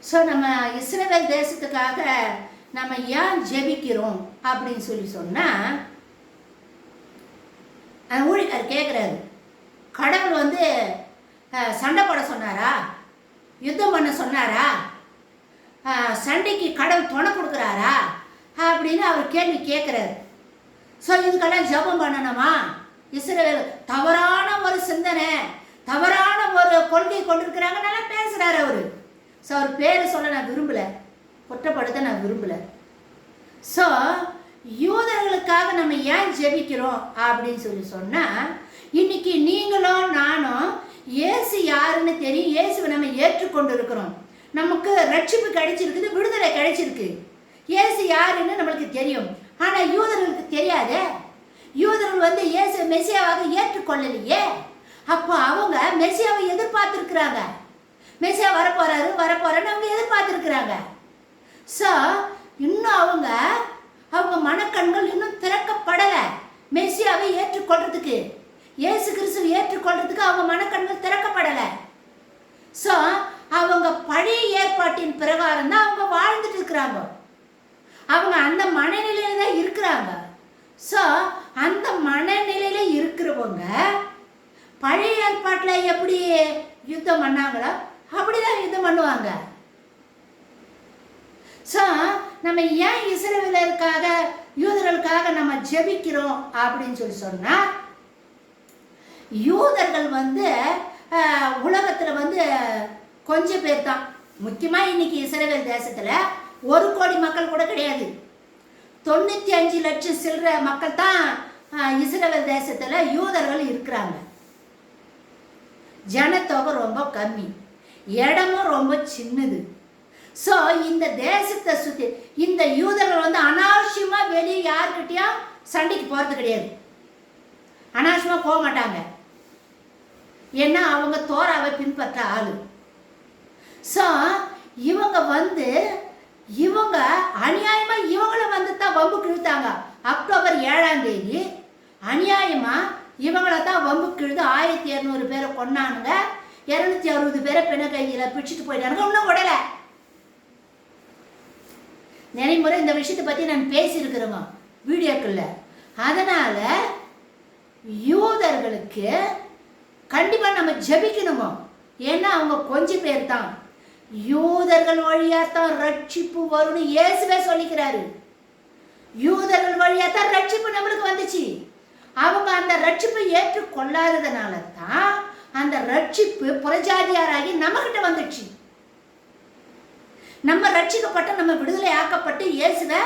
So நம்ம இஸ்ரவேல் தேசத்துக்காக நம்ம ஏன் ஜெபிக்கிறோம் அப்படின்னு சொன்னால், ஊழியர் கேட்குறாரு, கடவுள் வந்து சண்டை போட சொன்னாரா, யுத்தம் பண்ண சொன்னாரா, சண்டைக்கு கடவுள் துணை கொடுக்குறாரா அப்படின்னு அவர் கேள்வி கேட்குறாரு. ஸோ இதுக்கெல்லாம் ஜெபம் பண்ணணுமா? இஸ்ரவேல் தவறான ஒரு சிந்தனை, தவறான ஒரு கொள்கை கொண்டிருக்கிறாங்க நல்லா பேசுகிறாரு அவர். ஸோ அவர் பேர் சொல்ல நான் விரும்பலை, குற்றப்படுத்த நான் விரும்பலை. ஸோ யூதர்களுக்காக நம்ம ஏன் ஜெபிக்கிறோம் அப்படின்னு சொன்னால், இன்னைக்கு நீங்களும் நானும் இயேசு யாருன்னு தெரியும், இயேசுவை நம்ம ஏற்றுக்கொண்டு இருக்கிறோம், நமக்கு ரட்சிப்பு கிடைச்சிருக்குது, விடுதலை கிடைச்சிருக்கு, இயேசு யாருன்னு நம்மளுக்கு தெரியும். ஆனால் யூதர்களுக்கு தெரியாதே. யூதர்கள் வந்து இயேசு மெசியாவாக ஏற்றுக்கொள்ளலையே. அப்போ அவங்க மெசியாவை எதிர்பார்த்துருக்குறாங்க, மெசியா வரப்போறாருன்னு அவங்க எதிர்பார்த்துருக்குறாங்க. ஸோ இன்னும் அவங்க மனக்கண்கள் இன்னும் திறக்கப்படலை மெசியாவை ஏற்றுக்கொள்றதுக்கு, இயேசு கிறிஸ்துவை ஏற்றுக்கொள்றதுக்கு அவங்க மனக்கண்கள் திறக்கப்படலை. ஸோ அவங்க பழைய ஏற்பாட்டின் பிரகாரம் தான் அவங்க வாழ்ந்துட்டு இருக்கிறாங்க, அவங்க அந்த மனநிலையில தான் இருக்கிறாங்க. ஸோ அந்த மனநிலையில இருக்கிறவங்க பழைய ஏற்பாட்டில் எப்படி யுத்தம் பண்ணாங்களோ அப்படிதான் யுத்தம் பண்ணுவாங்க. ஸோ நம்ம ஏன் இஸ்ரவேலருக்காக யூதர்களுக்காக நம்ம ஜெபிக்கிறோம் அப்படின்னு சொன்னால், யூதர்கள் வந்து உலகத்தில் வந்து கொஞ்சம் பேர் தான். முக்கியமாக இன்னைக்கு இஸ்ரவேல் தேசத்தில் 1 கோடி மக்கள் கூட கிடையாது, 95 லட்சம் சில்லற மக்கள் தான் இஸ்ரவேல் தேசத்தில் யூதர்கள் இருக்கிறாங்க. ஜனத்தொகை ரொம்ப கம்மி, இடமும் ரொம்ப சின்னது. ஸோ இந்த தேசத்தை சுற்றி இந்த யூதர்கள் வந்து அனாவசியமாக வெளியே யாருக்கிட்டையும் சண்டைக்கு போகிறது கிடையாது, அனாவசியமாக போக மாட்டாங்க. ஏன்னா அவங்க தோராவை பின்பற்ற ஆளு. ஸோ இவங்க அநியாயமாக இவங்கள வந்து தான் வம்புக்கு இழுத்தாங்க. அக்டோபர் 7ஆம் தேதி அநியாயமாக இவங்களை தான் வம்புக்கு இழுது 1200 பேரை கொண்டானுங்க, 260 பேரை பெண்ண கையில் பிடிச்சிட்டு போயிட்டானுங்க, இன்னும் விடலை. நிறைய முறை இந்த விஷயத்தை பற்றி நான் பேசியிருக்கிறோங்க வீடியோக்குள்ள. அதனால் யூதர்களுக்கு கண்டிப்பாக நம்ம ஜெபிக்கணுமோ, ஏன்னா அவங்க கொஞ்சம் பேர் தான். யூதர்கள் வழியாக தான் ரட்சிப்பு வரும்னு இயேசுவே சொல்லிக்கிறாரு. யூதர்கள் வழியாக தான் ரட்சிப்பு நம்மளுக்கு வந்துச்சு. அவங்க அந்த ரட்சிப்பை ஏற்றுக்கொள்ளாததுனால தான் அந்த ரட்சிப்பு புறஜாதியாராகி நம்மகிட்ட வந்துடுச்சு. நம்ம ரட்சிக்கப்பட்ட, நம்ம விடுதலை ஆக்கப்பட்டு இயேசுவை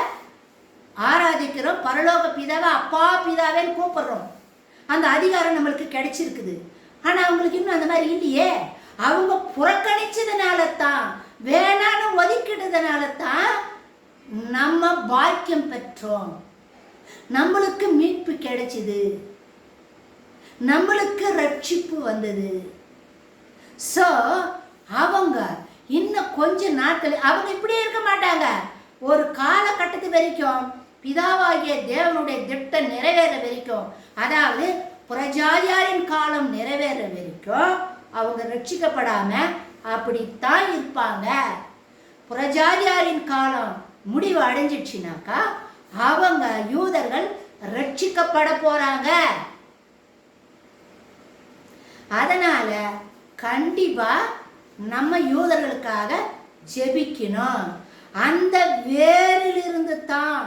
ஆராதிக்கிறோம், பரலோக பிதாவை அப்பா பிதாவேன்னு கூப்பிடுறோம், அந்த அதிகாரம் நம்மளுக்கு கிடைச்சிருக்குது. ஆனால் அவங்களுக்கு இன்னும் அந்த மாதிரி இல்லையே. அவங்க புறக்கணிச்சதுனால தான், வேணான்னு ஒதுக்கிட்டதுனால தான் நம்ம பாக்கியம் பெற்றோம், நம்மளுக்கு மீட்பு கிடைச்சிது, நம்மளுக்கு ரட்சிப்பு வந்தது. ஸோ அவங்க இன்னும் கொஞ்ச நாட்கள் அவங்க இப்படியே இருக்க மாட்டாங்க. ஒரு காலகட்டத்து வரைக்கும் பிதாவாகிய தேவனுடைய திட்டம் நிறைவேற வரைக்கும், அதாவது புறஜாதியாரின் காலம் நிறைவேற வரைக்கும் அவங்க ரட்சிக்கப்படாம அப்படித்தான் இருப்பாங்க. புறஜாதியாரின் காலம் முடிவு அடைஞ்சிடுச்சுனாக்கா அவங்க யூதர்கள் ரட்சிக்கப்பட போறாங்க. அதனால கண்டிப்பா நம்ம யூதர்களுக்காக ஜெபிக்கணும். அந்த வேரிலிருந்து தான்,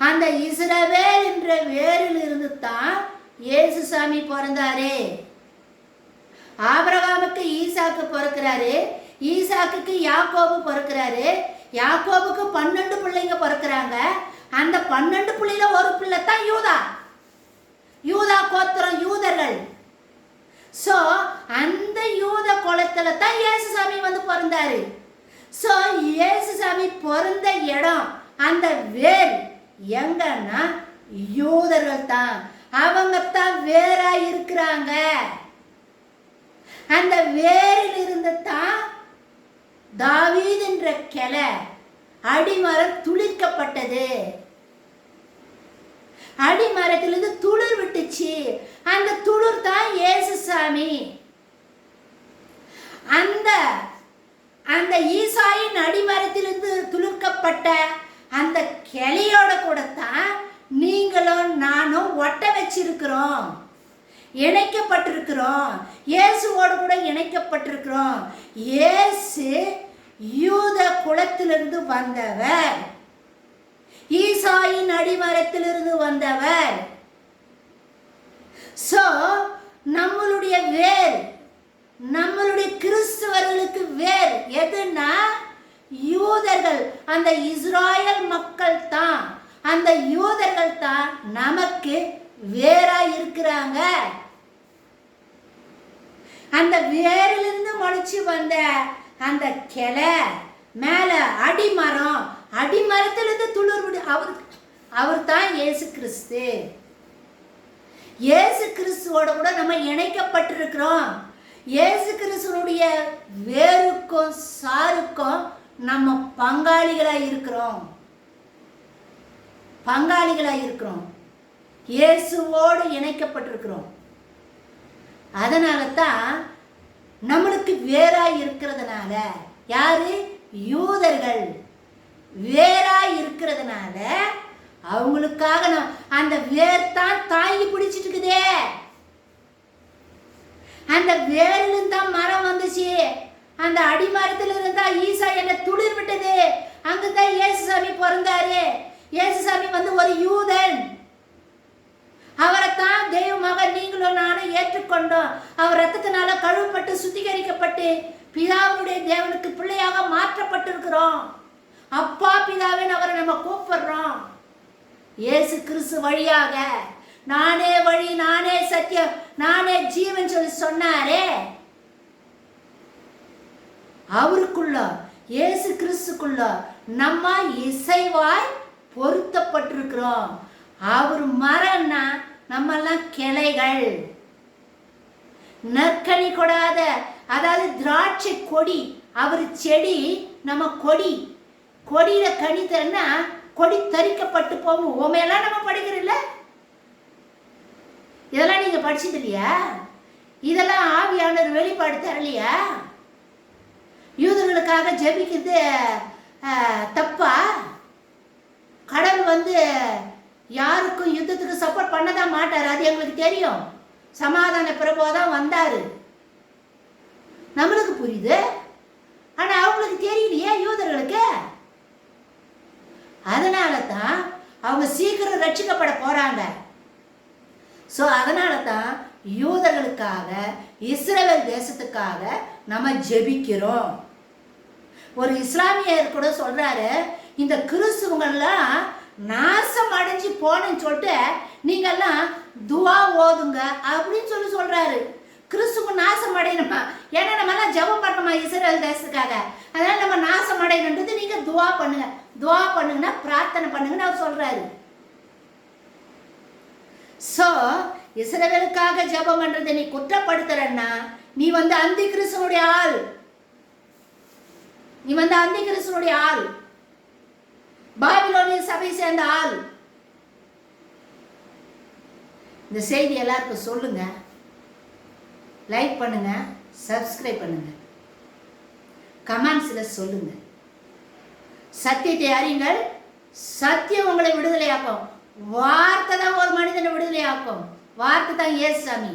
அந்த இஸ்ரவேல் என்ற வேரிலிருந்து தான் இயேசு சாமி பிறந்தாரு. ஆபிரகாமுக்கு ஈசாக்கு பிறக்கிறாரு, ஈசாக்குக்கு யாக்கோபு பிறக்கிறாரு, யாக்கோபுக்கு 12 பிள்ளைங்க பிறக்கிறாங்க. அந்த 12 பிள்ளைல ஒரு பிள்ளை தான் யூதா, யூதா கோத்திரம், யூதர்கள். ஸோ அந்த யூத குலத்துல தான் இயேசுசாமி வந்து பிறந்தாரு. ஸோ இயேசுசாமி பிறந்த இடம், அந்த வேர் எங்கன்னா யூதர்கள் தான், அவங்க தான் வேறா இருக்கிறாங்க. அந்த வேரில் இருந்து தான் தாவீது என்ற கிளை அடிமரம் துளிர்க்கப்பட்டது. அடிமரத்திலிருந்து துளிர் விட்டுச்சு, அந்த துளிர் தான் இயேசுசாமி. அந்த இணைக்கப்பட்டிருக்கிறோம். இயேசுவோடு கூட இணைக்கப்பட்டிருக்கிறோம். இயேசு யூத குலத்திலிருந்து வந்தவர், ஈசாயின் அடிமரத்திலிருந்து வந்தவர். சோ நம்மளுடைய வேர், நம்மளுடைய கிறிஸ்தவர்களுக்கு வேர் எதுனா யூதர்கள், அந்த இஸ்ராயல் மக்கள் தான், அந்த யூதர்கள் தான் நமக்கு வேரா இருக்கிறாங்க. அந்த வேரிலிருந்து முளைச்சு வந்த அந்த கிளை மேல அடிமரம், அடிமரத்திலிருந்து துளிர் விடு, அவர் தான் இயேசு கிறிஸ்து. இயேசு கிறிஸ்துவோட கூட நம்ம இணைக்கப்பட்டிருக்கிறோம். இயேசு கிறிஸ்துவனுடைய வேருக்கும் சாருக்கும் நம்ம பங்காளிகளாக இருக்கிறோம், பங்காளிகளாக இருக்கிறோம். இயேசுவோடு இணைக்கப்பட்டிருக்கிறோம். அதனால தான் நம்மளுக்கு வேறாய் இருக்கிறதுனால, யாரு? யூதர்கள் வேறாய் இருக்கிறதுனால அவங்களுக்காக அந்த வேர் தான் தாங்கி பிடிச்சிட்டு இருக்குதே. அந்த வேரிலிருந்து தான் மரம் வந்துச்சு, அந்த அடிமரத்தில் இருந்தா ஈசா என்ன துளிர் விட்டது. அங்குதான் இயேசுசாமி பிறந்தாரு. இயேசுசாமி வந்து ஒரு யூதன். அவரைத்தான் தெய்வ மகன் நீங்களும் நானும் ஏற்றுக்கொண்டோம். அவர் ரத்தத்தினால கழுவப்பட்டு சுத்திகரிக்கப்பட்டு பிதாவுடைய தேவனுக்கு பிள்ளையாக மாற்றப்பட்டிருக்கிறோம். அப்பா பிதாவின் அவரை நம்ம கூப்பிடுறோம். இயேசு கிறிஸ்து வழியாக நானே வழி, நானே சத்தியம், நானே ஜீவன் சொல்லி சொன்னாரே. அவருக்குள்ள, இயேசு கிறிஸ்துக்குள்ள நம்ம இசைவாய் பொருத்தப்பட்டிருக்கிறோம். அவர் மரம்னா நம்மெல்லாம் கிளைகள், நற்கனி கொடாத, அதாவது திராட்சை கொடி. அவர் செடி, நம்ம கொடி. கொடியில கனி தரனா கொடி தரிக்கப்பட்டு போகும். உமையெல்லாம் நம்ம படிக்கிறோம்ல, இதெல்லாம் நீங்க படிச்சது இல்லையா? இதெல்லாம் ஆவியானவர் வெளிப்பாடு தரலையா? யூதர்களுக்காக ஜெபிக்கிறது தப்பா? கடவுள் வந்து யாருக்கும் யுத்தத்துக்கு சப்போர்ட் பண்ணதான் மாட்டார், அது எங்களுக்கு தெரியும். சமாதான பிரபோதான் வந்தாரு, நம்மளுக்கு புரியுது. ஆனா அவங்களுக்கு தெரியலையே யூதர்களுக்கு. அதனால தான் அவங்க சீக்கிரம் ரட்சிக்கப்பட போறாங்க. ஸோ அதனால தான் யூதர்களுக்காக, இஸ்ரவேல் தேசத்துக்காக நம்ம ஜெபிக்கிறோம். ஒரு இஸ்லாமியர் கூட சொல்றாரு, இந்த கிறிஸ்துவங்கள்லாம் நாசம் அடைஞ்சு போனேன்னு சொல்லிட்டு நீங்கெல்லாம் துவா ஓதுங்க அப்படின்னு சொல்றாரு. கிறிஸ்துவ நாசம் அடையணுமா? ஏன்னா நம்ம எல்லாம் ஜெபம் பண்ணணுமா இஸ்ரவேல் தேசத்துக்காக? அதனால நம்ம நாசம் அடையணுன்றது நீங்க துவா பண்ணுங்க. துவா பண்ணுங்கன்னா பிரார்த்தனை பண்ணுங்கன்னு அவர் சொல்றாரு. சோ இஸ்ரவேலுக்காக ஜெபம் பண்றதை நீ குற்றப்படுத்துறன்னா நீ வந்து அந்தி கிறிஸ்துவனுடைய ஆள். நீ வந்து அந்தி கிறிஸ்துவனுடைய ஆள், பாபிலோனிய சபை சேர்ந்த ஆள். இந்த செய்தி எல்லாருக்கும் சொல்லுங்க, லைக் பண்ணுங்க, சப்ஸ்கிரைப் பண்ணுங்க, கமெண்ட்ஸ்ல சொல்லுங்க. சத்தியத்தை அறியுங்கள், சத்தியம் உங்களை விடுதலையாக்கும். வார்த்தை தான் ஒரு மனிதனை விடுதலையாக்கும். வார்த்தை தான் இயேசுசாமி.